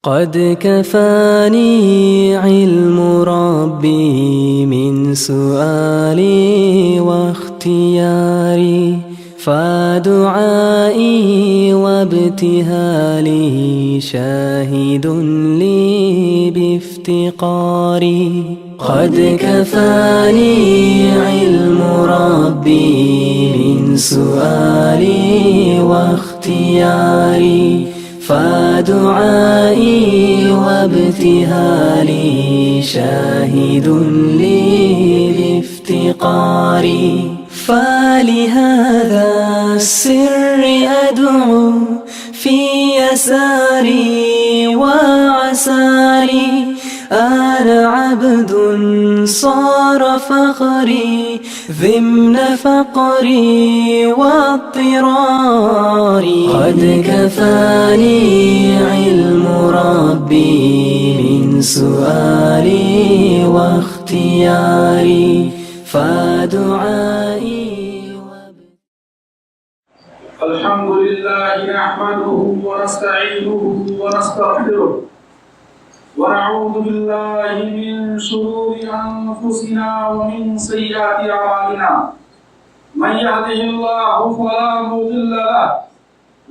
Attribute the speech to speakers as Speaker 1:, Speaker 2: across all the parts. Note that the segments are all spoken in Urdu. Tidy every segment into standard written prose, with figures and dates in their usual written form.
Speaker 1: قد كفاني علم ربي من سؤالي واختياري فدعائي وابتهالي شاهد لي بافتقاري قد كفاني علم ربي من سؤالي واختياري فدعائي وابتهالي شاهد لي بافتقاري فلهذا السر أدعو في يساري وعساري أنا عبد صار فخري ضمن فقري واضطراري قد كفاني علم ربي من سؤالي واختياري فدعائي
Speaker 2: الحمد لله نحمده ونستعينه ونستغفره ونعوذ بالله من شرور أنفسنا ومن سيئات أعمالنا من يهده الله فلا مضل له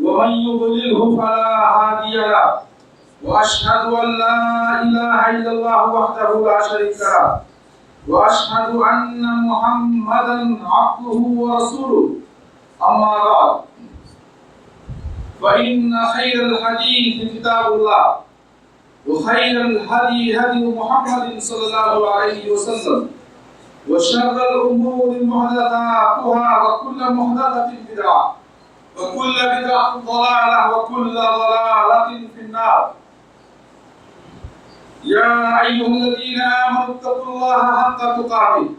Speaker 2: ومن يضلله فلا هادي له وأشهد أن لا إله إلا الله وحده لا شريك له وأشهد أن محمدا عبده ورسوله أما بعد فإن خير الحديث كتاب الله وخير الهدي هدي محمد صلى الله عليه وسلم وشر الأمور محدثاتها وكل محدثة بدعة وكل بدعة ضلالة وكل ضلالة في النار يا أيها الذين آمنوا اتقوا الله حق تقاته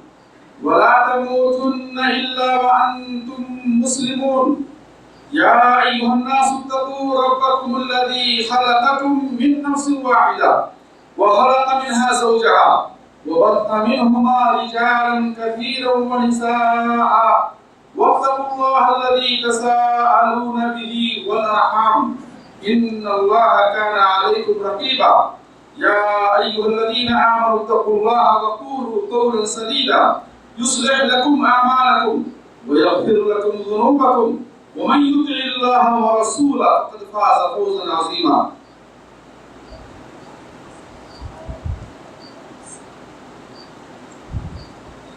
Speaker 2: ولا تموتن إلا وأنتم مسلمون يا أيها الناس اتقوا ربكم الذي خلقكم من نفس واحدة وخلق منها زوجها وبث منهما رجالا كثيرا ونساء واتقوا الله الذي تساءلون به والأرحام إن الله كان عليكم رقيبا يا أيها الذين آمنوا اتقوا الله وقولوا قولا سديدا يصلح لكم أعمالكم ويغفر لكم ذنوبكم ومن يطع الله ورسوله فقد فاز فوزا عظيما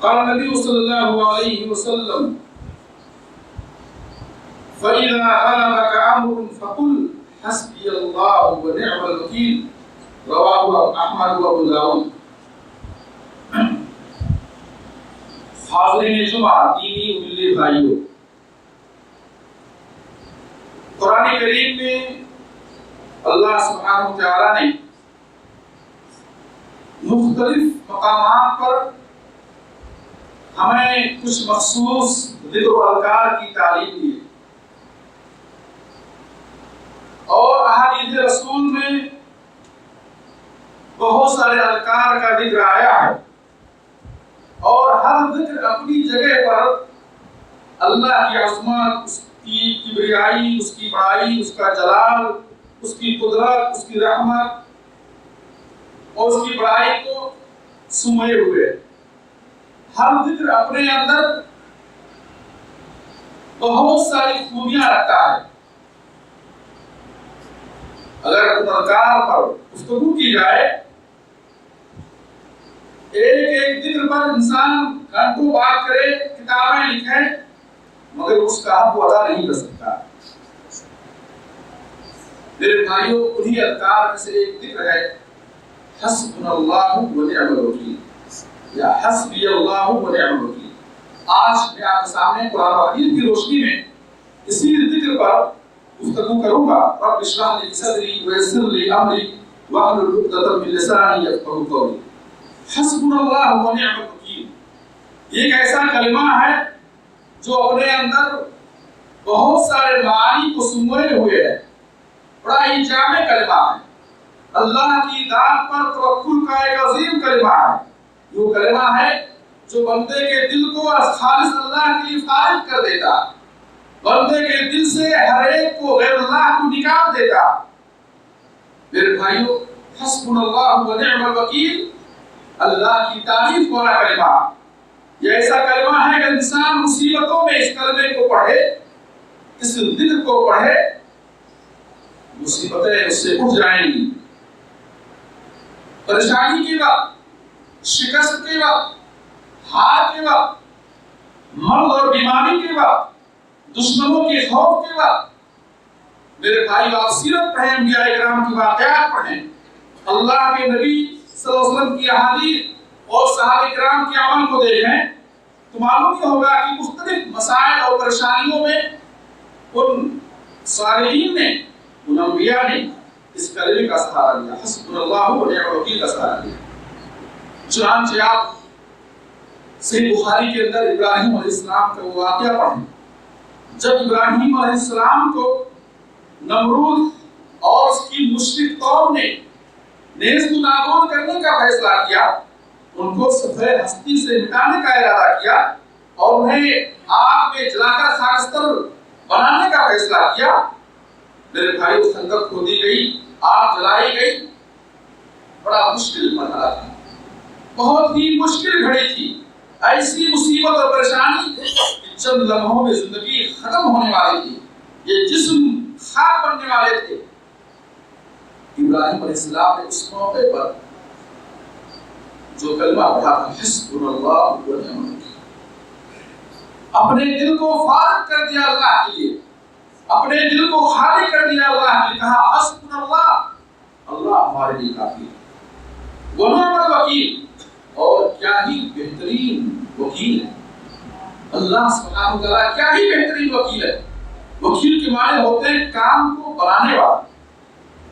Speaker 2: قال النبي صلى الله عليه وسلم فإذا غلبك أمر فقل حسبي الله ونعم الوكيل رواه أحمد وأبو داود حاضرین جمعہ دینی ملی بھائیوں، قرآن کریم میں اللہ سبحانہ وتعالی نے مختلف مقامات پر ہمیں کچھ مخصوص ذکر و اذکار کی تعلیم دی اور احادیث رسول میں بہت سارے اذکار کا ذکر آیا ہے اور ہر ذکر اپنی جگہ پر اللہ کی عظمت، اس کی کبریائی، اس کی بڑائی، اس کا جلال، اس کی قدرت، اس کی رحمت اور اس کی بڑائی کو سمے ہوئے ہر ذکر اپنے اندر بہت ساری خوبیاں رکھتا ہے۔ اگر اذکار پر گفتگو کی جائے، ایک ذکر پر انسان گھنٹوں بات کرے، کتابیں لکھے، مگر اس کا حق ادا نہیں کر سکتا۔ میرے بھائیوں، انہی اذکار میں سے ایک ذکر ہے حسبنا اللہ و نعم الوکیل یا حسبی اللہ و نعم الوکیل۔ آج میں آپ کے سامنے قرآن و حدیث کی روشنی میں اسی ذکر پر گفتگو کروں گا۔ رب اشرح لی صدری ویسر لی امری واحلل عقدۃ من لسانی یفقہوا قولی۔ حسبنا اللہ و نعم الوکیل یہ ایک ایسا کلمہ ہے جو اپنے اندر بہت سارے معانی کو سموئے ہوئے ہے، بڑا ہی جامع کلمہ ہے۔ اللہ کی ذات پر توکل کا ایک عظیم کلمہ ہے۔ وہ کلمہ ہے جو بندے کے دل کو خالص اللہ کے لیے فارغ کر دیتا، بندے کے دل سے ہر ایک کو غیر اللہ کو نکال دیتا۔ میرے بھائیوں، حسبنا اللہ و نعم الوکیل اللہ کی تعریف والا کلمہ، یہ ایسا کلمہ ہے کہ انسان مصیبتوں میں اس کلمے کو پڑھے، اس ذکر کو پڑھے، مصیبتیں اس سے اٹھ جائیں گی۔ پریشانی کے وقت، شکست کے وقت، ہار کے وقت، مرض اور بیماری کے وقت، دشمنوں کے خوف کے وقت، میرے بھائی آپ سیرت پڑھیں، انبیاء کرام کی واقعات پڑھیں، اللہ کے نبی صلی اللہ علیہ وسلم کی احادیث اور صحابہ کرام کے عمل کو دیکھیں تو معلوم یہ ہوگا کہ مختلف مسائل اور پریشانیوں میں ان صالحین نے، ان انبیاء نے اس کلمے کا سہارا لیا، حسبنا اللہ و نعم الوکیل کا سہارا لیا۔ چنانچہ آپ صحیح بخاری کے اندر ابراہیم علیہ السلام کا وہ واقعہ پڑھیں، جب ابراہیم علیہ السلام کو نمرود اور اس کی مشرک قوم نے نیست و نابود کرنے کا فیصلہ کیا، ان کو سفید ہستی سے مٹانے کا ارادہ کیا اور انہیں آگ میں جلا کر خاکستر بنانے کا فیصلہ کیا، میرے بھائی اس خندق کھودی گئی، آگ جلائی گئی، بڑا مشکل مرحلہ تھا، بہت ہی مشکل گھڑی تھی، ایسی مصیبت اور پریشانی کہ چند لمحوں میں زندگی ختم ہونے والی تھی، یہ جسم خاک بننے والے تھے۔ ابراہیم علیہ السلام نے اس موقع پر جو کلمہ پڑھا تھا، حسبنا اللہ و نعم الوکیل، اپنے دل کو فارغ کر دیا اللہ کے لیے، اپنے دل کو خالی کر دیا اللہ نے، کہا حسبنا اللہ، اللہ ہمارے لیے کافی ہے، و نعم الوکیل، اور کیا ہی بہترین وکیل ہے اللہ سبحانہ و تعالیٰ، کیا ہی بہترین وکیل ہے۔ وکیل کے معنی ہوتے ہیں کام کو بنانے والا،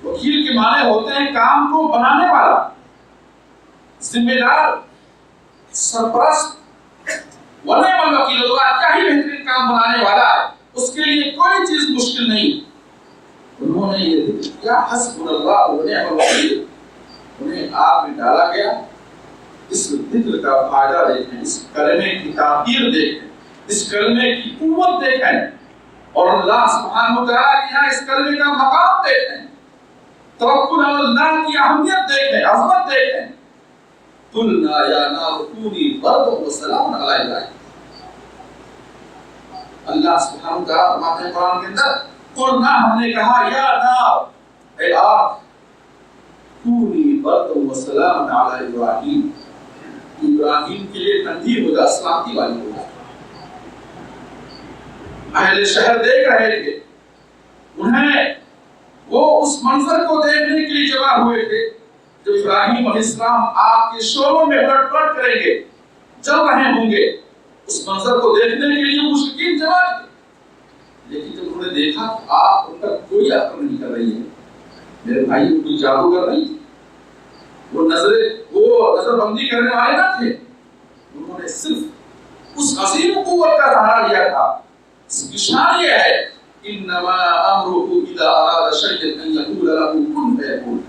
Speaker 2: وکیل کے معنی ہوتے ہیں کام کو بنانے والا، ذمہ دار، سرپرست، ونعم الوکیل، اللہ کیا ہی بہترین کام بنانے والا ہے، اس کے لیے کوئی چیز مشکل نہیں۔ انہوں نے یہ ذکر کیا، حسبنا اللہ و نعم الوکیل، انہیں آگ میں ڈالا گیا۔ اس ذکر کا فائدہ دیکھیں، اس کلمے کی تاثیر دیکھیں، اس کلمے کی قوت دیکھیں، اور اللہ سبحانہ وتعالیٰ کی یہاں اس کلمے کا مقام دیکھیں، توکل علی اللہ کی اہمیت دیکھیں، عظمت دیکھیں۔ قلنا یا نار کونی بردا وسلاما علی ابراہیم، اللہ سبحانہ وتعالیٰ فرماتے ہیں قرآن کے اندر، قلنا ہم نے کہا، یا نار، اے آگ، کونی بردا وسلاما علی ابراہیم، ابراہیم کے لیے ٹھنڈی ہو جا، سلامتی والی ہو جا۔ اہل شہر دیکھ رہے تھے، انہیں وہ اس منظر کو دیکھنے کے لیے جمع ہوئے تھے جب ابراہیم علیہ السلام آگ کے شعلوں میں الٹ پلٹ کریں گے، جل رہے ہوں گے، اس منظر کو دیکھنے کے لیے مشرکین جمع تھے، لیکن جب انہوں نے دیکھا تو آگ ان پر کوئی اثر نہیں کر رہی ہے۔ میرے بھائی کوئی جادوگر نہیں تھے، وہ نظر بندی کرنے والے نہ تھے، انہوں نے صرف اس عظیم قوت کا سہارا لیا تھا۔ اس کی شان یہ ہے، انما امره اذا اراد شيئا ان يقول له كن فيكون،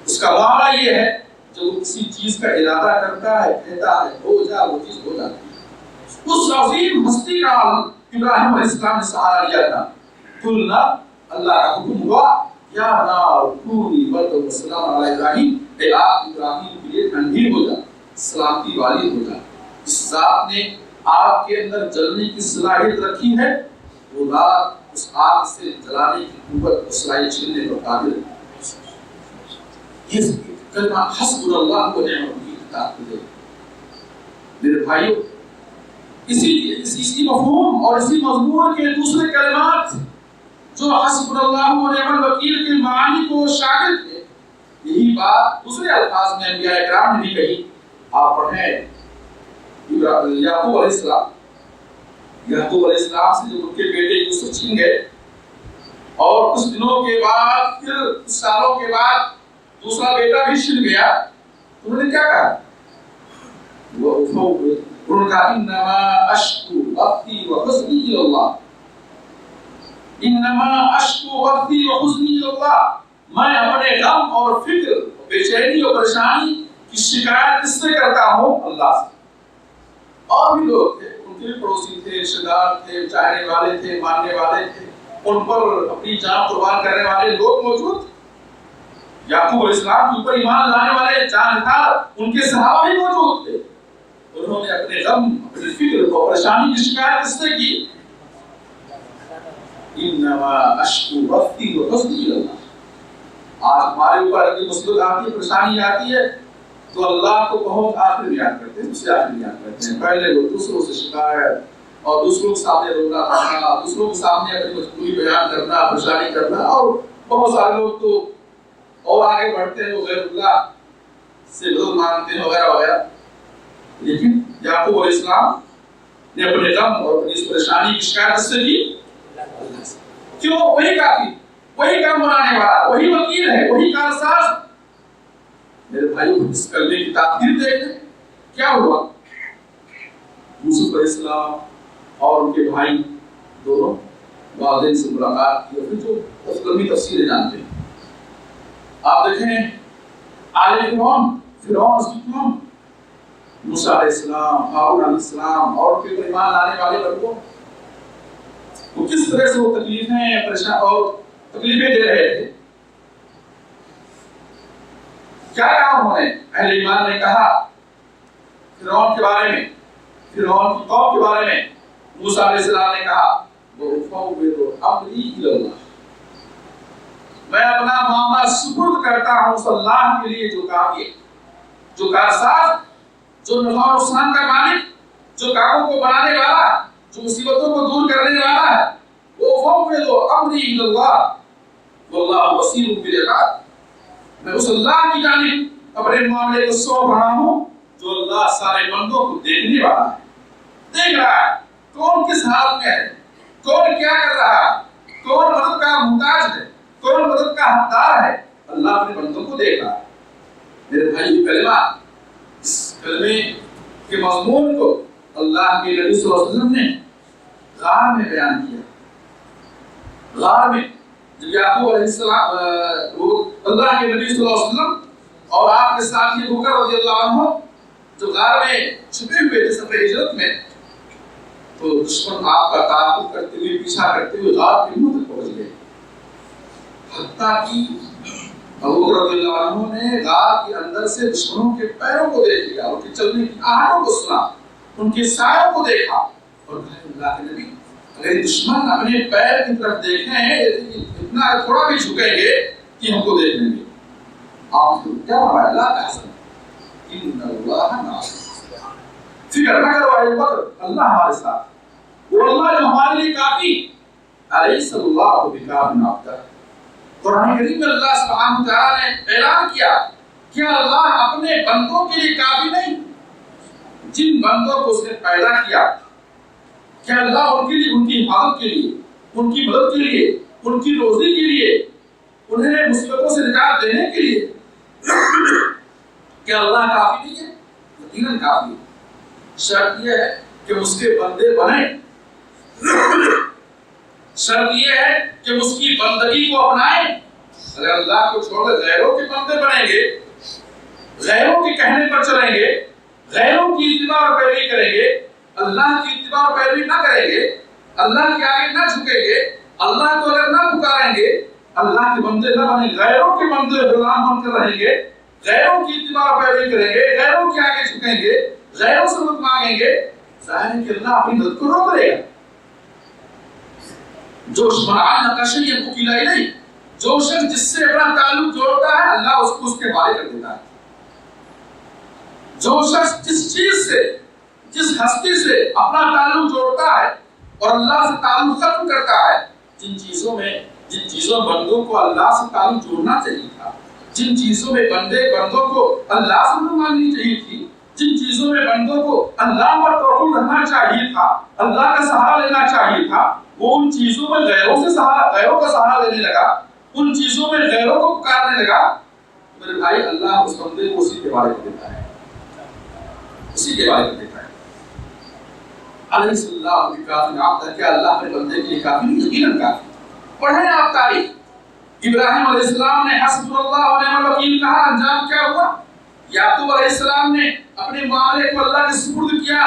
Speaker 2: اس کا معاملہ یہ ہے جب وہ کسی چیز کا ارادہ کرتا ہے، کہتا ہے ہو جا، وہ چیز ہو جاتی ہے۔ اس عظیم ہستی کا ابراہیم علیہ السلام نے سہارا لیا تھا۔ قلنا، اللہ کا حکم ہوا، یا نار کونی بردا وسلاما علی ابراہیم، اے آگ ابراہیم کے لیے ٹھنڈی ہو جا، سلامتی والی ہو جا۔ اس ذات نے آگ کے اندر جلنے کی صلاحیت رکھی ہے، وہ ذات اس آگ سے جلانے کی قوت اور صلاحیت چھیننے پر قادر ہے۔ یہ کلمہ حسبنا اللہ و نعم الوکیل کی تعریف ہے۔ میرے بھائیو، اسی مفہوم اور اسی مضمون کے دوسرے کلمات جو حسبنا اللہ و نعم الوکیل کے معنی کو شامل تھے، یہی بات دوسرے الفاظ میں انبیاء کرام نے بھی کہی۔ آپ پڑھیں یعقوب علیہ السلام، یعقوب علیہ السلام سے جب ان کے بیٹے یوسف چھن گئے اور کچھ دنوں کے بعد، پھر کچھ سالوں کے بعد دوسرا بیٹا بھی چھن گیا، انہوں نے کیا کہا؟ انہوں نے کہا انما اشکو بثی و حزنی الی اللہ، انما اشکو بثی و حزنی الی اللہ، میں اپنے غم اور فکر، بے چینی اور پریشانی کی شکایت کس سے کرتا ہوں؟ اللہ سے۔ اور بھی لوگ تھے، ان کے پڑوسی تھے، رشتہ دار تھے، چاہنے والے تھے، ماننے والے تھے، ان پر اپنی جان قربان کرنے والے لوگ موجود تھے، یعقوب علیہ السلام کے اوپر ایمان لانے والے جانکار ان کے صحابہ بھی موجود تھے. انہوں نے اپنے غم، اپنی فکر اور پریشانی کی شکایت کس سے کی؟ انما اشکو بثی و حزنی الی اللہ. آج ہمارے اوپر اگر مصیبت آتی ہے، پریشانی آتی ہے، تو اللہ کو بہت آخر میں یاد کرتے ہیں، اس سے آخر میں یاد کرتے ہیں. پہلے وہ دوسروں سے شکایت اور دوسروں کے سامنے رونا پڑنا، دوسروں کے سامنے اپنی مجبوری بیان کرنا، پریشانی کرنا، اور بہت سارے لوگ تو اور آگے بڑھتے ہیں، وہ غیر اللہ سے مدد مانگتے ہیں وغیرہ وغیرہ. لیکن یعقوب علیہ السلام نے اپنے غم اور اپنی اس پریشانی کی شکایت کس سے کی؟ اللہ سے. کیوں؟ وہی کافی، وہی کام بنانے والا، وہی وکیل ہے، وہی کارساز. میرے بھائیوں، اس کلمے کی تاثیر دیکھیں کیا ہوا. یوسف علیہ السلام اور ان کے بھائی دونوں والدین سے ملاقات کی، اور پھر جو اس کلمی تفصیلیں جانتے ہیں. آپ دیکھیں آل فرعون اس کی قوم، موسیٰ علیہ السلام، ہارون علیہ السلام اور پھر ایمان لانے والے لوگوں وہ کس طرح سے وہ تکلیفیں پریشان اور تکلیفیں دے رہے تھے. کیا کہا انہوں نے؟ اہل ایمان نے کہا فرعون کے بارے میں، فرعون کی قوم کے بارے میں موسیٰ علیہ السلام نے کہا وَأُفَوِّضُ أَمْرِي إِلَى اللَّهِ، میں اپنا معاملہ سپرد کرتا ہوں اس اللہ کے لیے جو کافی ہے، جو کارساز، جو نفع و نقصان کا مالک، جو کاموں کو بنانے والا، جو مصیبتوں کو دور کرنے والا ہے. وَأُفَوِّضُ أَمْرِي إِلَى اللَّهِ وَاللَّهُ بَصِيرٌ بِالْعِبَادِ، میں اس اللہ کی جانب اپنے معاملے کو سونپ رہا ہوں جو اللہ سارے بندوں کو دیکھنے والا ہے، دیکھ رہا ہے کون کس حال میں ہے، کون کیا کر رہا ہے، کون مدد کا محتاج ہے، کون مدد کا حقدار ہے. اللہ اپنے بندوں کو دیکھ رہا ہے. میرے بھائی، کلمہ، اس کلمے کے مضمون کو اللہ کے نبی صلی اللہ علیہ وسلم نے غار میں بیان کیا. غار میں جب یعقوب علیہ السلام اللہ کے نبی صلی اللہ علیہ وسلم اور آپ کے ساتھی ابوبکر رضی اللہ عنہ جو غار میں چھپے ہوئے تھے سفر ہجرت میں، تو دشمن آپ کا تعاقب کرتے ہوئے، پیچھا کرتے ہوئے غار کے منہ تک پہنچ گئے. حتیٰ کہ ابوبکر رضی اللہ عنہ نے غار کے اندر سے دشمنوں کے پیروں کو دیکھ لیا، ان کے چلنے کی آہٹوں کو سنا، ان کے سایوں کو دیکھا، اور کہا اللہ کے نبی اگر دشمن اپنے پیر کی طرف دیکھیں اتنا تھوڑا بھی جھکیں گے کہ ہم کو دیکھ لیں گے. آپ کو کیا ہوا؟ اللہ کا حسن ان اللہ ناصر، فکر نہ کرو اے بکر، اللہ ہمارے ساتھ، وہ اللہ جو ہمارے لیے کافی. الیس اللہ بکاف عبدہ. قرآن کریم میں اللہ سبحانہ وتعالی نے اعلان کیا کہ اللہ اپنے بندوں کے لیے کافی نہیں. جن بندوں کو اس نے پیدا کیا، کہ اللہ ان کے لیے، ان کی حفاظت کے لیے، ان کی مدد کے لیے، ان کی روزی کے لیے، انہیں مصیبتوں سے نجات دینے کے لیے کیا اللہ کافی نہیں ہے؟ یقیناً کافی ہے. شرط یہ ہے کہ اس کے بندے بنیں، شرط یہ ہے کہ اس کی بندگی کو اپنائیں. اگر اللہ کو چھوڑ کر غیروں کے بندے بنیں گے، غیروں کے کہنے پر چلیں گے، غیروں کی اتباع اور پیروی کریں گے، اللہ کی اتباع اور پیروی نہ کریں گے، اللہ کے آگے نہ جھکیں گے، اللہ کو اگر نہ پکاریں گے، اللہ کے بندے نہ بنیں، غیروں کے بندے غلام بن کر رہیں گے، غیروں کی اتباع اور پیروی کریں گے، غیروں کے آگے جھکیں گے، غیروں سے مدد مانگیں گے، ظاہر ہے کہ اللہ اپنی مدد کو روک دے گا. جو شمعان نقشی کو کھلائی نہیں، جو شخص جس سے اپنا تعلق جوڑتا ہے اللہ اس کو اس کے حوالے کر دیتا ہے. جو شخص جس چیز سے، جس ہستی سے اپنا تعلق جوڑتا ہے اور اللہ سے تعلق ختم کرتا ہے، جن چیزوں بندوں کو اللہ سے تعلق جوڑنا چاہیے تھا، جن چیزوں میں بندوں کو اللہ سے مدد مانگنی چاہیے تھی، جن چیزوں میں بندوں کو اللہ پر توکل رکھنا چاہیے تھا، اللہ کا سہارا لینا چاہیے تھا، وہ ان چیزوں میں غیروں کا سہارا لینے لگا، ان چیزوں میں غیروں کو پکارنے لگا. میرے بھائی، اللہ اس بندے کو اسی کے حوالے کر دیتا ہے، اسی کے حوالے کر دیتا ہے. الیس اللہ بکاف عبدہ، کیا اللہ اپنے بندے کے لیے کافی نہیں؟ یقیناً کافی. پڑھیں آپ تاریخ. ابراہیم علیہ السلام نے حسبنا اللہ ونعم الوکیل کہا، انجام کیا ہوا؟ یعقوب علیہ السلام نے اپنے معاملے کو اللہ کے سپرد کیا،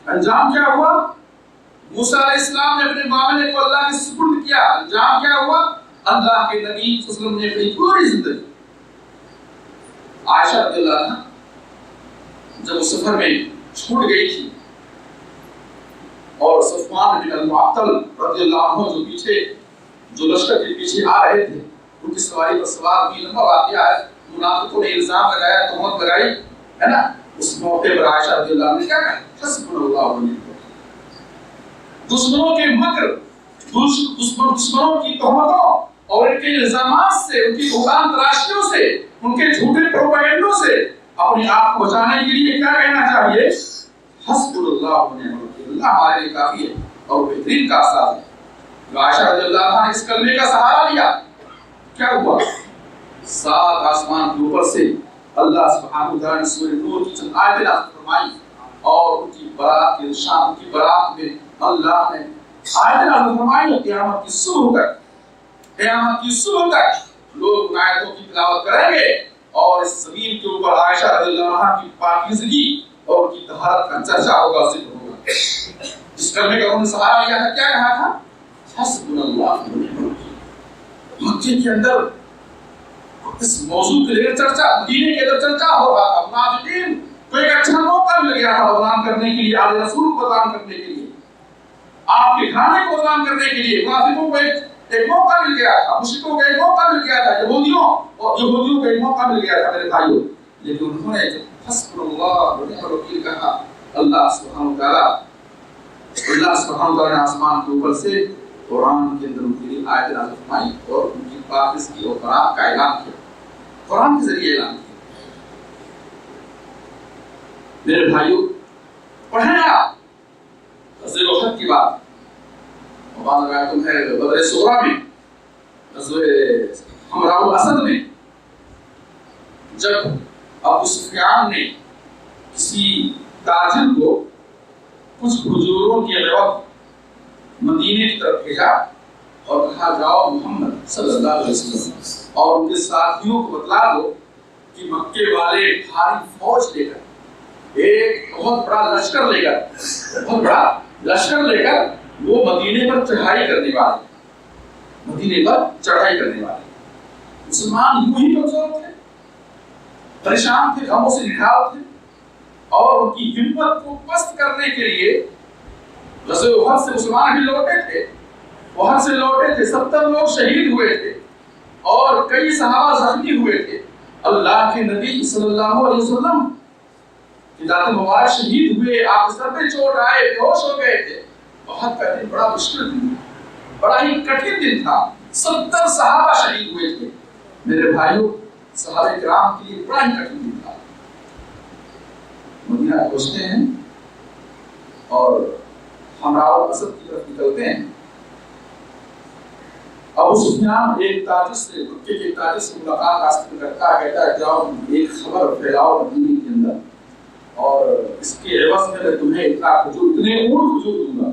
Speaker 2: انجام کیا ہوا؟ موسیٰ علیہ السلام نے اپنے معاملے کو اللہ کے سپرد کیا، انجام کیا ہوا؟ اللہ کے نبی صلی اللہ علیہ وسلم نے اپنی پوری زندگی عائشہ رضی اللہ عنہا جب اس سفر میں چھوٹ گئی تھی اور صفوان بن المعطل رضی اللہ عنہ جو پیچھے جو لشکر کے پیچھے آ رہے تھے ان کی سواری پر سوار بھی لمبا واقعہ ہے، منافقوں نے الزام لگایا، تہمت لگائی ہے نا، اس موقع پر عائشہ رضی اللہ عنہ نے کیا کہا؟ حسبنا اللہ و نعم الوکیل۔ دشمنوں کے مکر، دشمنوں کی تہمتوں اور ان کے الزامات سے، ان کی بہتان تراشیوں سے، ان کے جھوٹے پروپیگنڈوں سے اپنے آپ کو بچانے کے لیے کیا کہنا چاہیے؟ حسبنا اللہ و نعم الوکیل، اللہ ہمارے لیے کافی ہے اور بہترین کا ساتھ ہے۔ عائشہ رضی اللہ عنہ نے اس کلمے کا سہارا لیا، کیا ہوا؟ 7 آسمان کے اوپر سے اللہ سبحانہ وتعالی نے سورہ نور کی چند آیتیں نازل فرمائی اور ان کی برات کے شان کی برات میں اللہ نے آیتیں نازل فرمائی۔ قیامت کی صبح تک لوگ آیتوں کی تلاوت کریں گے اور اس زمین کے اوپر عائشہ رضی اللہ عنہا کی پاکیزگی اور ان کی طہارت کا چرچا ہوگا، ذکر ہوگا۔ جس کلمے کا انہوں نے سہارا لیا تھا، کیا کہا تھا؟ حسبنا اللہ و نعم الوکیل۔ مکے کے اندر اس موضوع کے لیے چرچا، مدینے کے اندر چرچا ہو رہا تھا۔ منافقین کو ایک اچھا موقع مل گیا تھا بدنام کرنے کے لیے، آل رسول کو بدنام کرنے کے لیے، آپ کے کھانے کو بدنام کرنے کے لیے۔ منافقوں کو ایک موقع مل گیا تھا، مشرکوں کو ایک موقع مل گیا تھا، یہودیوں کو ایک موقع مل گیا تھا میرے بھائیوں۔ لیکن انہوں نے حسبنا اللہ و نعم الوکیل کہا، اللہ سبحانہ وتعالی نے آسمان کے اوپر سے قرآن کے اندر ان کے لیے آیت نازل فرمائی اور ان کی پاکیزگی اور برات کا اعلان کیا، قرآن کے ذریعے اعلان کیا۔ میرے بھائیوں، پڑھیں آپ غزوہ احد کی بات، بعض روایتوں ہے بدر صغریٰ میں، غزوہ حمراء الاسد میں، جب ابو سفیان نے کسی تاجر کو کچھ کھجوروں کے عوض مدینے کی طرف بھیجا اور کہا جاؤ محمد صلی اللہ علیہ وسلم اور ان کے ساتھیوں کو بتلا دو کہ مکے والے بھاری فوج لے کر، ایک بہت بڑا لشکر لے کر وہ مدینے پر چڑھائی کرنے والے۔ مسلمان یوں ہی کمزور تھے، پریشان تھے، غموں سے نڈھال تھے، اور ان کی ہمت کو پست کرنے کے لیے غزوہ احد سے مسلمان بھی لوٹے تھے، احد سے لوٹے تھے، 70 لوگ شہید ہوئے تھے اور کئی صحابہ زخمی ہوئے تھے۔ اللہ کے نبی صلی اللہ علیہ وسلم کی ذات مبارک شہید ہوئے، آپ سر پہ چوٹ آئے، بے ہوش ہو گئے تھے۔ احد کا دن بڑا مشکل دن تھا، بڑا ہی کٹھن دن تھا، 70 صحابہ شہید ہوئے تھے۔ میرے بھائیوں، صحابہ کرام کے لیے بڑا ہی کٹھن دن تھا۔ مدینہ پہنچتے ہیں اور حمراء الاسد کی طرف نکلتے ہیں۔ ابو سفیان ایک تاجر سے، مکے کے تاجر سے ملاقات حاصل کرتا ہے، کہتا ہے جاؤ ایک خبر پھیلاؤ مدینے کے اندر اور اس کے عوض میں تمہیں اتنے اونٹ کھجور دوں گا۔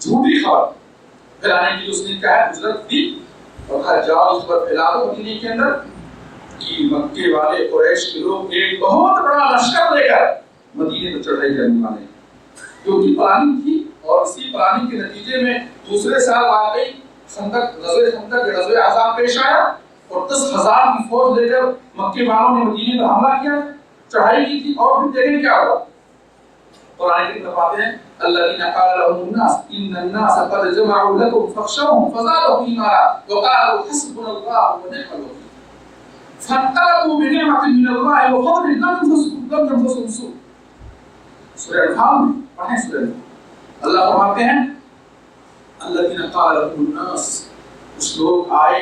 Speaker 2: جھوٹی خبر پھیلانے کے لیے اس نے کہا اجرت دی اور کہا جاؤ اس خبر پھیلا دو مدینے کے اندر کہ مکے والے قریش کے لوگ ایک بہت بڑا لشکر لے کر مدینے پر چڑھائی کرنے والے ہیں۔ جو کی پلاننگ تھی اور اسی پلاننگ کے نتیجے میں دوسرے سال واقعی غزوہ احزاب پیش آیا اور 10,000 کی فوج لے کر مکے والوں نے مدینے پر حملہ کیا، چڑھائی کی تھی۔ اور پھر دیکھیں کیا ہوا، قرآن کی طرف آتے ہیں، الذین قال لهم الناس ان الناس قد جمعوا لكم فاخشوهم فزادهم ایمانا وقالوا حسبنا الله ونعم الوکیل فانقلبوا بنعمة من الله وفضل لم يمسسهم سوء۔ سورہ انفال میں پڑھیں، سورہ انفال اللہ فرماتے ہیں الذین قال لهم الناس، کچھ لوگ آئے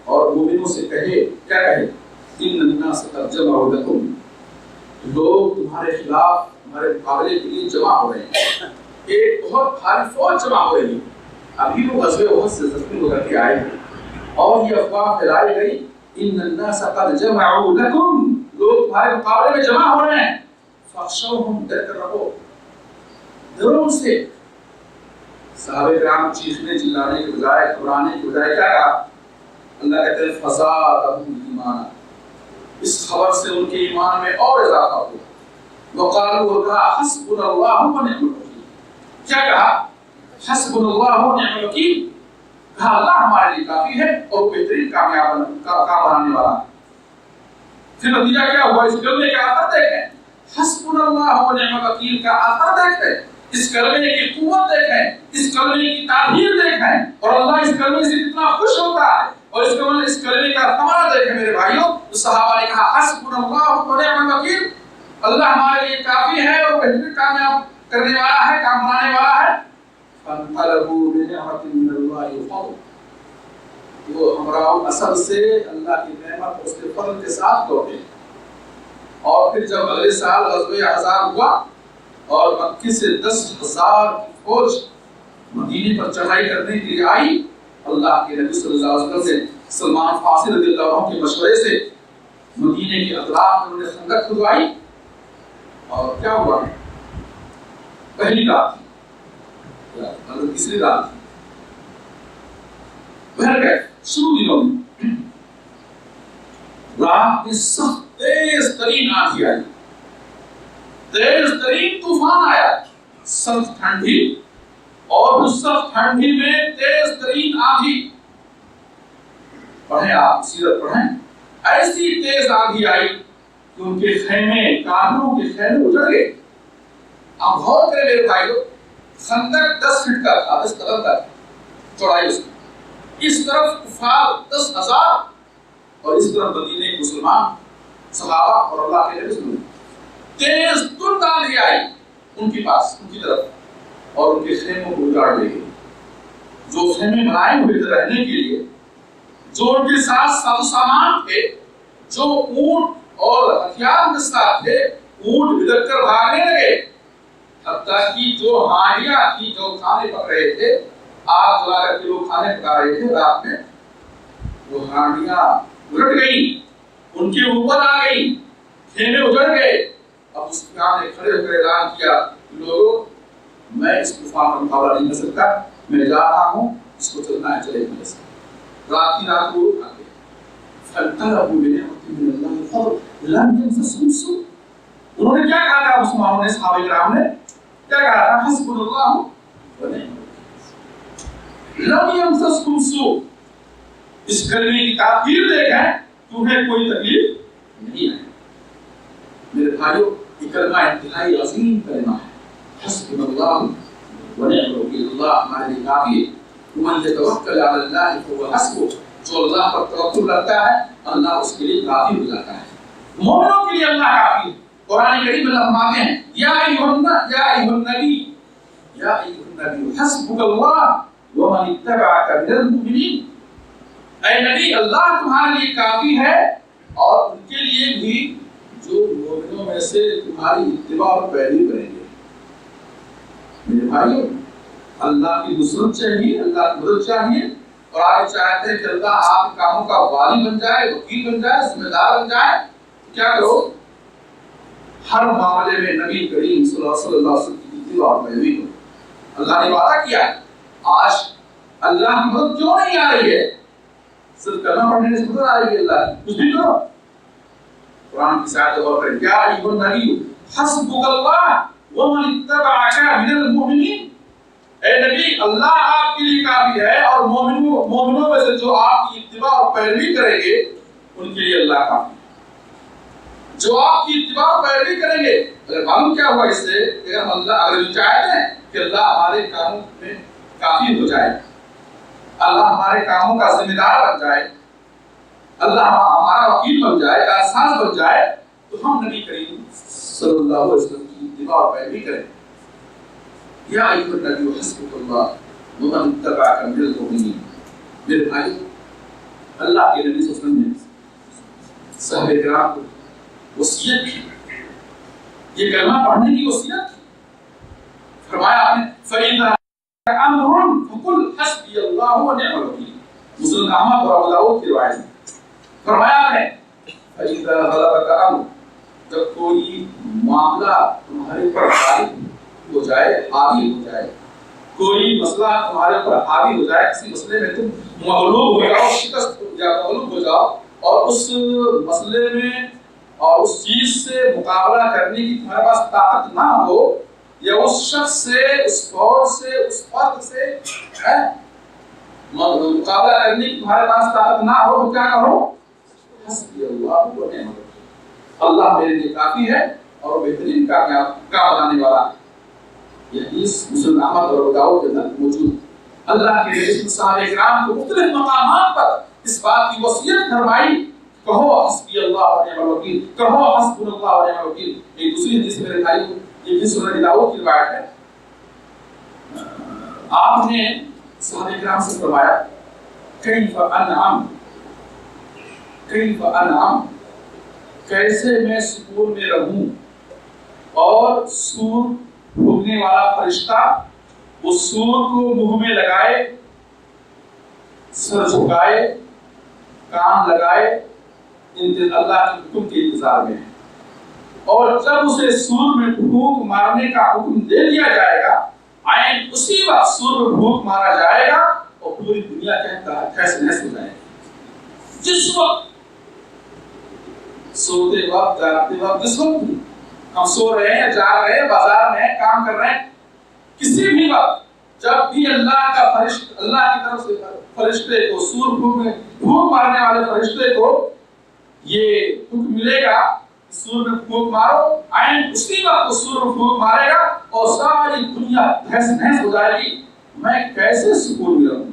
Speaker 2: اور مومنوں سے کہے، کیا کہے؟ ان الناس قد جمعوا لكم، لوگ تمہارے خلاف ہمارے مقابلے کے لیے جمع ہو رہے ہیں، ایک بہت بھاری فوج جمع ہو رہی ہے۔ ابھی وہ غزوہ احد سے زخمی ہو کر کے آئے اور یہ افواہ پھیلائی گئی ان الناس قد جمعوا لكم، لوگ تمہارے مقابلے میں جمع ہو رہے ہیں، فاخشوهم، ڈر کر رہو، ڈرو سے۔ صحابہ کرام چیخنے چلانے کے بجائے، گھبرانے کے بجائے کیا کہا؟ اللہ کہتے ہیں فزادهم ایمانا، اس خبر سے ان کے ایمان میں اور اضافہ ہوا۔ وقالوا حسبنا اللہ ونعم الوکیل، کیا کہا؟ حسبنا اللہ ونعم الوکیل، کہا اللہ ہمارے لیے کافی ہے اور بہترین کام بنانے والا ہے۔ پھر نتیجہ کیا ہوا؟ اس کلمے کا اثر دیکھیں، حسبنا اللہ و نعم الوکیل کا اثر دیکھیں، اس کلمے کی قوت دیکھیں، اس کلمے کی تعبیر دیکھیں، اور اللہ اس کلمے سے کتنا خوش ہوتا ہے، اور اس کلمے کا ثمرہ دیکھیں میرے بھائیوں۔ تو صحابہ نے کہا حسبنا اللہ و نعم الوکیل، اللہ ہمارے لیے کافی ہے اور بہترین کامیاب کرنے والا ہے، کام بنانے والا ہے۔ فانقلبوا بنعمۃ من اللہ وفضل، وہ امراء الاسد سے اللہ کی نعمت اور اس کے فضل کے ساتھ لوٹے۔ اور پھر جب اگلے سال غزوہ احزاب ہوا اور مکے سے 10,000 کی فوج مدینے پر چڑھائی کرنے کے لیے آئی، اللہ کے نبی صلی اللہ علیہ وسلم نے سلمان فارسی رضی اللہ عنہ کے مشورے سے مدینے کے اطراف میں انہوں نے خندق کھدوائی، اور کیا ہوا؟ پہلی رات تھی، تیسری رات تھی، بہر گئے شروع دنوں میں رات میں سخت تیز ترین آندھی آئی، تیز ترین طوفان آیا، سخت ٹھنڈی، اور اس سخت ٹھنڈی میں تیز ترین آندھی، پڑھیں آپ سیرت پڑھیں، ایسی تیز آندھی آئی کہ ان کے خیمے، کافروں کے خیمے اجڑ گئے۔ آپ غور کریں میرے بھائیو، خندق 10 فٹ کا تھا، 10 قدم کا چوڑائی اس کی، اس طرف کفار 10,000 اور اس طرف مدینے کے مسلمان صحابہ اور اللہ کے نبی صلی اللہ علیہ وسلم۔ تیز تند آندھی آئی ان کے پاس، ان کی طرف، اور ان کے خیموں کو اجاڑ لے گئی۔ جو خیمے بنائے ہوئے تھے رہنے کے لیے، جو ان کے ساتھ ساز و سامان تھے، جو اونٹ اور ہتھیار کے ساتھ تھے، اونٹ بھدک کر بھاگنے لگے، حتیٰ کہ جو ہانڈیاں تھی جو کھانے پک رہے تھے، آگ جلا کر کے لوگ کھانے پکا رہے تھے رات میں، وہ ہانڈیاں الٹ گئی، ان کے اوپر آ گئی، خیمے اجڑ گئے۔ اب اس نے کھڑے ہو کر اعلان کیا، لوگوں میں اس طوفان کا مقابلہ نہیں کر سکتا، میں جا رہا ہوں، اس کو چلنا ہے چلے میرے ساتھ۔ رات کی رات وہ آ گئے، فانقلبوا بنعمۃ من اللہ وفضل لم یمسسہم سوء۔ انہوں نے کیا کہا تھا مسلمانوں نے، صحابہ کرام نے کیا کہا تھا؟ حسبنا اللہ و نعم الوکیل لم یمسسہم سوء۔ اس کلمے کی تاثیر دیکھیں، تمہیں کوئی تکلیف نہیں آئی۔ میرے بھائیو، یہ کلمہ انتہائی عظیم کلمہ ہے، حسبنا اللہ و نعم الوکیل، اللہ ہمارے لیے کافی ہے۔ ومن یتوکل علی اللہ فہو حسبہ، جو اللہ پر توکل رکھتا ہے اللہ اس کے لیے کافی ہو جاتا ہے۔ مومنوں کے لیے اللہ کافی ہے۔ قرآن کریم میں فرماتے ہیں یا ایھا النبی حسبک اللہ ومن اتبعک من المؤمنین، اے نبی اللہ تمہارے لیے کافی ہے اور ان کے لیے بھی جو مومنوں میں سے تمہاری اتباع اور پیروی کریں گے۔ میرے بھائیو، اللہ کی نصرت چاہیے، اللہ کی مدد چاہیے، اور آپ چاہتے ہیں کہ اللہ آپ کے کاموں کا والی بن جائے، وکیل بن جائے، ذمہ دار بن جائے، کیا کرو؟ ہر معاملے میں نبی کریم صلی اللہ علیہ وسلم کی اتباع اور پیروی کرو۔ اللہ نے وعدہ کیا ہے، آج اللہ کی مدد کیوں نہیں آ رہی ہے؟ صرف کلمہ پڑھنے سے مدد آ رہی ہے اللہ کی، کچھ بھی کرو۔ قرآن کی آیت غور کریں، یا ایھا النبی حسبک اللہ ومن اتبعک من المؤمنین، اے نبی اللہ آپ کے لیے کافی ہے اور مومنوں میں سے جو آپ کی اتباع اور پیروی کریں گے ان کے لیے اللہ کافی ہے۔ جو آپ کی اتباع اور پیروی کریں گے، اگر معلوم کیا ہوا اس سے کہ اگر چاہتے ہیں کہ اللہ ہمارے کاموں میں کافی ہو جائے، اللہ ہمارے کاموں کا ذمہ دار بن جائے، اللہ ہمارا وکیل بن جائے، کارساز بن جائے، تو ہم نبی کریم صلی اللہ علیہ وسلم کی اتباع اور پیروی کریں۔ یا ایھا النبی حسبک اللہ ومن اتبعک من المؤمنین۔ میرے بھائی، اللہ کے نبی صلی اللہ علیہ وسلم نے صحابہ کرام کو وصیت کی، یہ کلمہ پڑھنے کی وصیت کی۔ فرمایا آپ نے فَإِذَا أَمْرٌ فَقُلْ حَسْبِيَ اللَّهُ وَنِعْمَ الْوَكِيلُ، مسلم احمد اور ابو داؤد کی روایت ہے۔ فرمایا آپ نے فَإِذَا غَلَبَكَ أَمْرٌ، جب کوئی معاملہ تمہارے پر غالب ہو جائے، حاوی ہو جائے، کوئی مسئلہ تمہارے پر حاوی ہو جائے، کسی مسئلے میں تم مغلوب ہو جاؤ، شکست یا مغلوب ہو جاؤ، اور اس مسئلے میں اور اس چیز سے مقابلہ کرنے کی تمہارے پاس طاقت نہ ہو، یا اس شخص سے، اس فوج سے، اس فرد سے مقابلہ کرنے کی تمہارے پاس طاقت نہ ہو، تو کیا کرو؟ حسبی اللہ و نعم الوکیل، اللہ میرے لیے کافی ہے اور بہترین کامیاب کا بنانے والا ہے۔ یہ حدیث مسلم احمد اور ابو داؤد کے اندر موجود ہے۔ اللہ کے رسول صحابہ کرام کو مختلف مقامات پر اس بات کی وصیت فرمائی، کہو حسبی اللہ و نعم الوکیل، کہو حسبنا اللہ و نعم الوکیل۔ ایک دوسری حدیث میرے بھائی، یہ بھی سنن داؤد کی روایت ہے، آپ نے صحابہ کرام سے فرمایا کیف انعم، کیف انعم، کیسے میں سکون میں رہوں اور سور بھونکنے والا فرشتہ اس سور کو منہ میں لگائے، سر جھکائے، کان لگائے، اللہ کے حکم کے انتظار میں ہے، اور جب اسے سور میں پھونک مارنے کا حکم دے دیا جائے گا، عین اسی وقت سور میں پھونک مارا جائے گا اور پوری دنیا تہس نہس ہو جائے گی۔ جس وقت سوتے وقت، جاگتے وقت، جس وقت ہم سو رہے ہیں، جاگ رہے ہیں، بازار میں ہیں، کام کر رہے ہیں، کسی بھی وقت جب بھی اللہ کا فرشتہ، اللہ کی طرف سے فرشتے کو، سور پھونک مارنے والے فرشتے کو یہ حکم ملے گا سور میں پھونک مارو، عین اسی وقت وہ سور میں پھونک مارے گا اور ساری دنیا تہس نہس ہو جائے گی، میں کیسے سکون میں رہوں؟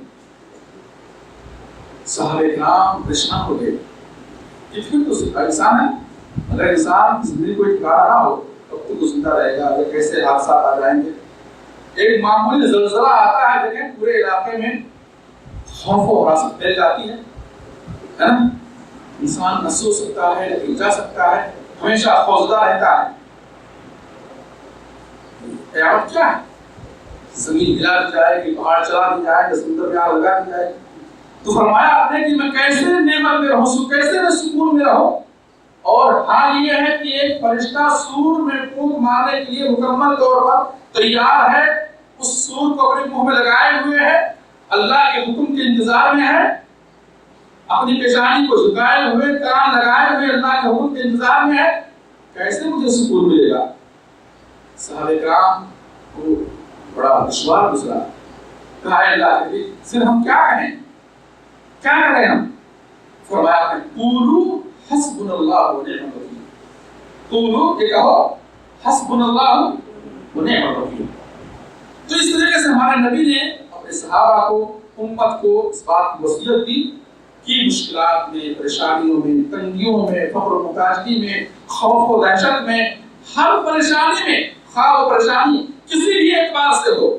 Speaker 2: صحابہ کرام پریشان ہو گئے کہ پھر تو انسان ہے، اگر انسان زندگی کو ٹھکانا نہ ہو تب تو وہ زندہ رہے گا، یا کیسے حادثات آ جائیں گے؟ ایک معمولی زلزلہ آتا ہے لیکن پورے علاقے میں خوف و حراست پھیل جاتی ہے نا؟ انسان نہ سو سکتا ہے، نہ جا سکتا ہے، ہمیشہ خوفزدہ رہتا ہے۔ قیامت کیا ہے؟ زمین ہلا دی جائے گی، پہاڑ چلا دی جائے گا، سمندر میں آگ لگا دی جائے گی۔ تو فرمایا آپ نے کہ میں کیسے نعمت میں رہوں، کیسے میں سکون میں رہوں؟ اور حال یہ ہے کہ ایک فرشتہ سور میں پھونک مارنے کے لیے مکمل طور پر تیار ہے، اس سور کو اپنے منہ میں لگائے ہوئے ہے، اللہ کے حکم کے انتظار میں ہے، اپنی پیشانی کو جھکائے ہوئے، کان لگائے ہوئے اللہ کے حکم کے انتظار میں ہے، کیسے مجھے سکون ملے گا؟ صحابہ کرام کو بڑا دشوار گزرا، کہا ہے اللہ کے لیے پھر ہم کیا کہیں، کیا کریں ہم؟ فرمایا قولوا حسبنا اللہ و نعم الوکیل، قولوا کہ کہو حسبنا اللہ و نعم الوکیل۔ تو اس طریقے سے ہمارے نبی نے اپنے صحابہ کو، امت کو اس بات کی وصیت دی کہ مشکلات میں، پریشانیوں میں، تنگیوں میں، فقر و محتاجگی میں، خوف و دہشت میں، ہر پریشانی میں، خواہ و پریشانی کسی بھی اعتبار سے ہو،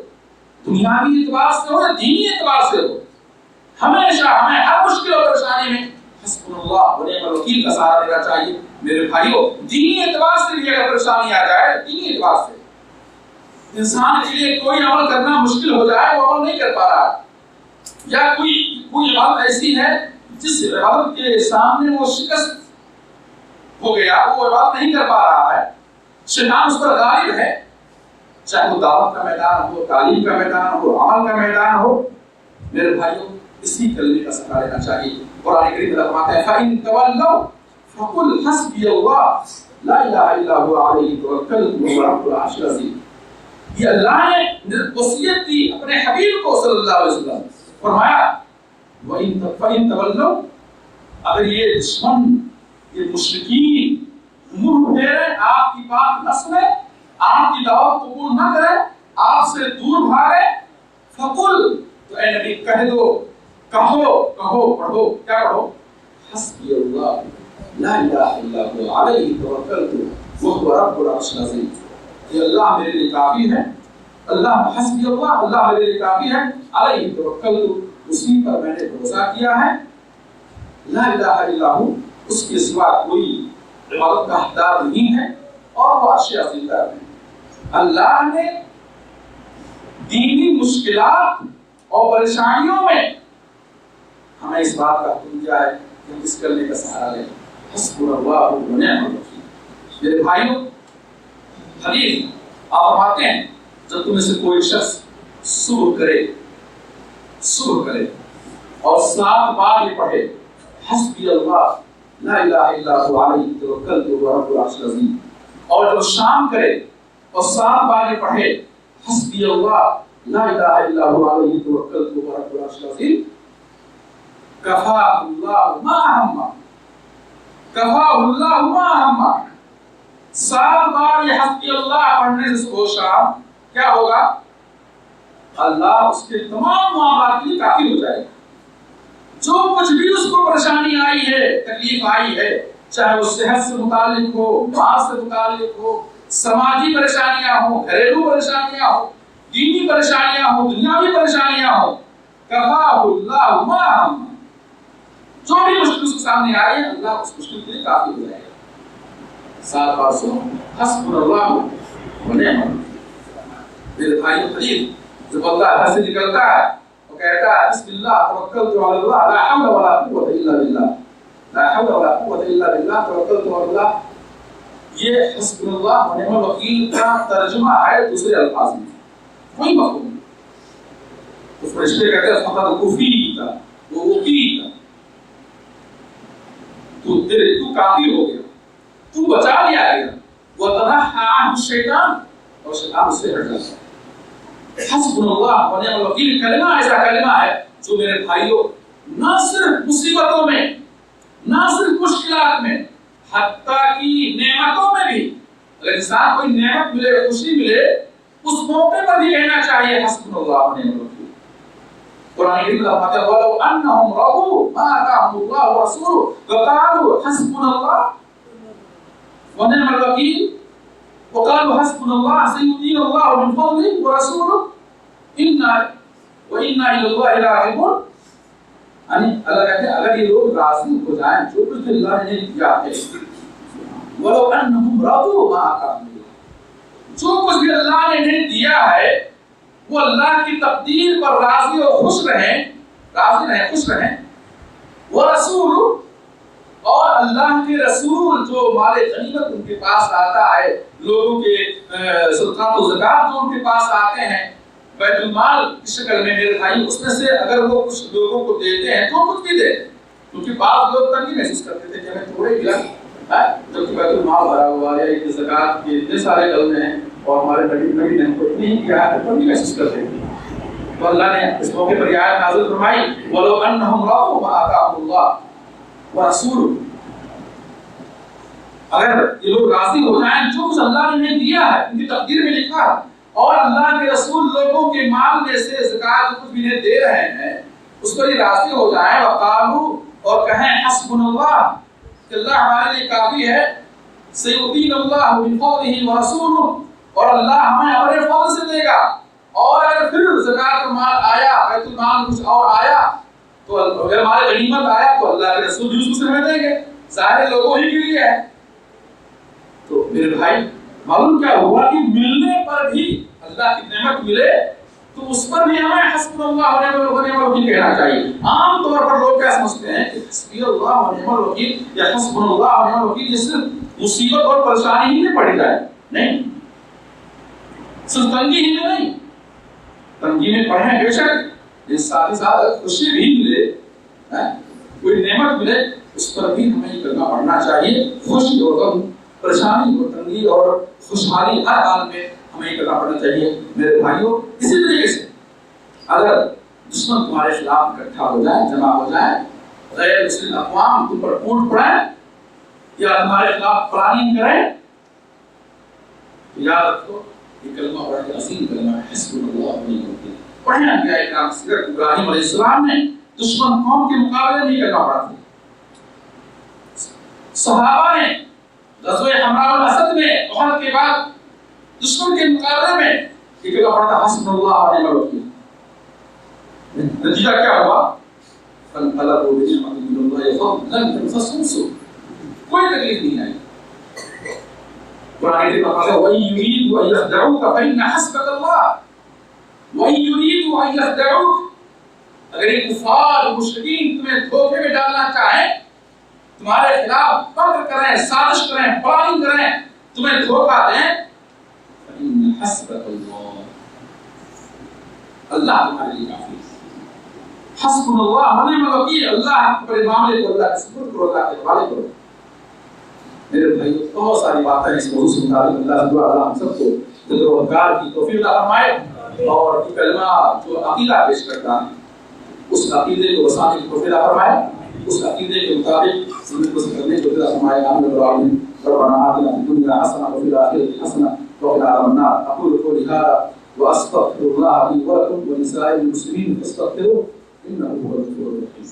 Speaker 2: دنیاوی اعتبار سے ہو یا دینی اعتبار سے ہو، ہمیشہ ہمیں ہر مشکل اور پریشانی میں حسبنا اللہ و نعم الوکیل کا سہارا لینا چاہیے۔ میرے بھائیوں، دینی اعتبار سے بھی اگر پریشانی آ جائے، دینی اعتبار سے انسان کے لیے کوئی عمل کرنا مشکل ہو جائے، وہ عمل نہیں کر پا رہا ہے، یا کوئی عبادت ایسی ہے جس عبادت کے سامنے وہ شکست ہو گیا، وہ عبادت نہیں کر پا رہا ہے، شیطان اس پر غالب ہے، چاہے وہ دعوت کا میدان ہو، تعلیم کا میدان ہو، عمل کا میدان ہو، میرے بھائیوں اسی کلمے کا سہارا لینا چاہیے۔ قرآن کریم میں فرماتا ہے فَإِن تَوَلَّوْا فَقُلْ حَسْبِيَ اللَّهُ لَا إِلَٰهَ إِلَّا هُوَ عَلَيْهِ تَوَكَّلْتُ وَهُوَ رَبُّ الْعَرْشِ الْعَظِيمِ۔ یہ اللہ نے وصیت دی اپنے حبیب کو صلی اللہ علیہ وسلم، فرمایا فَإِن تَوَلَّوْا، اگر یہ دشمن، یہ مشرکین منہ پھیرے، آپ کی بات نہ سنیں، آپ کی دعوت قبول نہ کریں، آپ سے دور بھاگے، فَقُلْ، تو اے نبی کہہ دو، کہو پڑھو، کیا پڑھو؟ حسبی اللہ لا الہ الا هو علیہ توکلت وہو رب العرش العظیم، کہ اللہ میرے لیے کافی ہے، اللہ حسبی اللہ، اللہ میرے لیے کافی ہے، علیہ توکلت، اسی پر میں نے بھروسہ کیا ہے، لا الہ الا ہو، اس کے سوا کوئی عبادت کا حقدار نہیں ہے، اور وہ عرش عظیم پر ہے۔ اللہ نے دینی مشکلات اور پریشانیوں میں ہمیں اس بات کا حکم دیا ہے کہ ہم اس کلمے کا سہارا لیں، حسبنا اللہ و نعم الوکیل۔ میرے بھائیوں، حدیث آپ فرماتے ہیں جب تم میں سے کوئی شخص صبح کرے اور 7 بار یہ پڑھے حسبی اللہ لا الہ الا هو علیہ توکلت وہو رب العرش العظیم، اور جب شام کرے اور 7 بار یہ پڑھے حسبی اللہ لا الہ الا هو علیہ توکلت وہو رب العرش العظیم، کفاہ اللہ ما ہم، کفا اللہ ما ہما، 7 بار یہ حسبی اللہ پڑھنے سے صبح و شام کیا ہوگا؟ اللہ اس کے تمام معاملات کے لیے کافی ہو جائے گا۔ جو کچھ بھی اس کو پریشانی آئی ہے، تکلیف آئی ہے، چاہے وہ صحت سے متعلق ہو، مال سے متعلق ہو، سماجی پریشانیاں ہوں، گھریلو پریشانیاں ہوں، دینی پریشانیاں ہوں، دنیاوی پریشانیاں ہوں، کفا اللہ ما ہما، جو بھی مشکل اس کے سامنے آئی ہے اللہ اس مشکل کے لیے کافی ہو جائے گا۔ 7 بار سو حسبنا اللہ و نعم الوکیل۔ میرے بھائیو قریب، جب اللہ گھر سے نکلتا ہے وہ کہتا ہے بسم اللہ توکلت علی اللہ لا حول ولا قوت الا باللہ، لا حول ولا قوت الا باللہ توکلت علی اللہ، یہ حسبنا اللہ و نعم الوکیل کا ترجمہ ہے دوسرے الفاظ میں، کوئی مفہوم نہیں۔ اس فرشتے کہتے ہیں فقط کفیت، وہ وقیت، تو کافی ہو گیا، تو بچا لیا گیا، وَتَنَحَّى عَنْهُ الشَّيْطَانُ، اور شیطان اس سے ہٹ جاتا ہے۔ حسبنا اللہ و نعم الوکیل کلمہ ایسا کلمہ ہے جو میرے بھائیوں نہ صرف مصیبتوں میں، نہ صرف مشکلات میں، حتیٰ کہ نعمتوں میں بھی، اگر انسان کوئی نعمت ملے، خوشی ملے، اس موقع پر بھی کہنا چاہیے حسبنا اللہ و نعم الوکیل۔ قرآن کریم کا مطلب ولو انہم رضوا ما آتاہم اللہ ورسولہ وقالوا حسبنا اللہ ونعم الوکیل وقالوا حسبنا اللہ سیؤتینا اللہ من فضلہ ورسولہ انا وانا الی اللہ راغبون۔ یعنی اللہ کہتے ہیں اگر یہ لوگ راضی ہو جائیں جو کچھ اللہ نے دیا ہے، ولو انہم رضوا ما آتاہم اللہ، جو کچھ بھی اللہ نے انہیں دیا ہے وہ اللہ کی تقدیر پر راضی اور خوش رہیں، راضی رہیں، خوش رہیں۔ ورسول، اور اللہ کے رسول جو مال غنیمت ان کے پاس آتا ہے، لوگوں کے صدقات و زکات جو ان کے پاس آتے ہیں بیت المال کی شکل میں، میرے بھائی اس میں سے اگر وہ کچھ لوگوں کو دیتے ہیں تو کچھ بھی دے، کیونکہ بعض لوگ تنگی محسوس کرتے تھے کہ ہمیں تھوڑے ملا، جبکہ بیت المال بھرا ہوا ہے، زکات کے اتنے سارے قلمے ہیں اور ہمارے نبی نے کو اتنی ہی کیا ہے تو بھی محسوس کرتے ہیں۔ تو اللہ نے اس موقع پر یہ آیت نازل فرمائی وَلَوْ أَنَّهُمْ رَضُوا مَا آتَاهُمُ اللَّهُ وَرَسُولُهُ، اگر یہ لوگ راضی ہو جائیں جو کچھ اللہ نے انہیں دیا ہے، ان کی تقدیر میں لکھا ہے، اور اللہ کے رسول لوگوں کے مال میں سے زکات جو کچھ بھی انہیں دے رہے ہیں اس پر یہ راضی ہو جائیں، وَقَالُوا، اور کہیں حسبنا اللہ، کہ اللہ ہمارے لیے کافی ہے، سیؤتینا اللہ من فضلہ ورسولہ، اور اللہ ہمیں اپنے فضل سے دے گا، اور اگر پھر زکات کا مال آیا، بیت المال کچھ اور آیا، تو اگر ہمارے غنیمت آیا تو اللہ کے رسول بھی اس سے ہمیں دیں گے، ظاہر لوگوں ہی کے لیے ہے۔ تو میرے بھائی معلوم کیا ہوا کہ ملنے پر بھی اللہ کی نعمت ملے تو اس پر بھی ہمیں حسبنا اللہ و نعم الوکیل کہنا چاہیے۔ عام طور پر لوگ کیا سمجھتے ہیں کہ حسبی اللہ و نعم الوکیل یا حسبنا اللہ و نعم الوکیل یہ صرف مصیبت اور پریشانی ہی میں پڑی جائے، نہیں، صرف تنگی ہی میں نہیں، تنگی میں پڑھیں بے شک، اس ساتھ ہی ساتھ خوشی بھی ملے، کوئی نعمت ملے، اس پر بھی ہمیں یہ کرنا پڑنا چاہیے۔ خوشی اور غم، پریشانی اور تنگی اور خوشحالی ہر حال میں ہمیں یہ کرنا پڑنا چاہیے۔ میرے بھائیوں اسی طریقے سے اگر دشمن تمہارے خلاف اکٹھا ہو جائے، جمع ہو جائے، غیر مسلم اقوام تم پر ٹوٹ پڑیں یا تمہارے خلاف پلاننگ کریں، یاد رکھو یہ کلمہ بڑا عظیم کلمہ ہے، حسبنا اللہ و نعم الوکیل۔ پڑھیں انبیاء کرام سیرت ابراہیم علیہ السلام نے دشمن قوم کے مقابلے نہیں کرنا پڑا تھا، صحابہ نے غزوہ حمراء الاسد میں احد کے بعد دشمن کے مقابلے میں یہ کلمہ پڑھا تھا حسبنا اللہ و نعم الوکیل۔ نتیجہ کیا ہوا؟ فانقلبوا بنعمة من الله وفضل لم تمسسهم سوء، کوئی تکلیف نہیں آئی۔ قرآن کریم میں کہا وَإِن يُرِيدُوا أَن يَخْدَعُوكَ فَإِنَّ حَسْبَكَ اللَّهُ وَإِن يُرِيدُوا أَن يَخْدَعُوكَ، اگر یہ کفار مشرکین تمہیں دھوکے میں ڈالنا چاہیں، تمہارے خلاف مکر کریں، سازش کریں، پلاننگ کریں، تمہیں دھوکہ دیں، فَإِنَّ حَسْبَكَ اللَّهُ، اللہ تمہارے لیے کافی ہے۔ حسبنا اللہ و نعم الوکیل، اللہ پر معاملے کو اللہ کے سپرد کرو، اللہ کے حوالے کرو۔ میرے بھائیو بہت ساری باتیں اس موضوع سے متعلق، اللہ تعالیٰ ہم سب کو ذکر و اذکار کی توفیق عطا فرمائے، اور یہ کلمہ جو عقیدہ پیش کرتا ہے اس عقیدے کو وسعت کی توفیق عطا فرمائے۔ اس عقیدے کے مطابق زندگی بسر کرنے کو عطا فرمائے آمین العالمین ربنا آتنا في الدنيا حسنة وفي الآخرة حسنة وقنا عذاب النار أقول قولي هذا وأستغفر الله لي ولكم ولسائر المسلمين فاستغفروه إنه هو الغفور الرحيم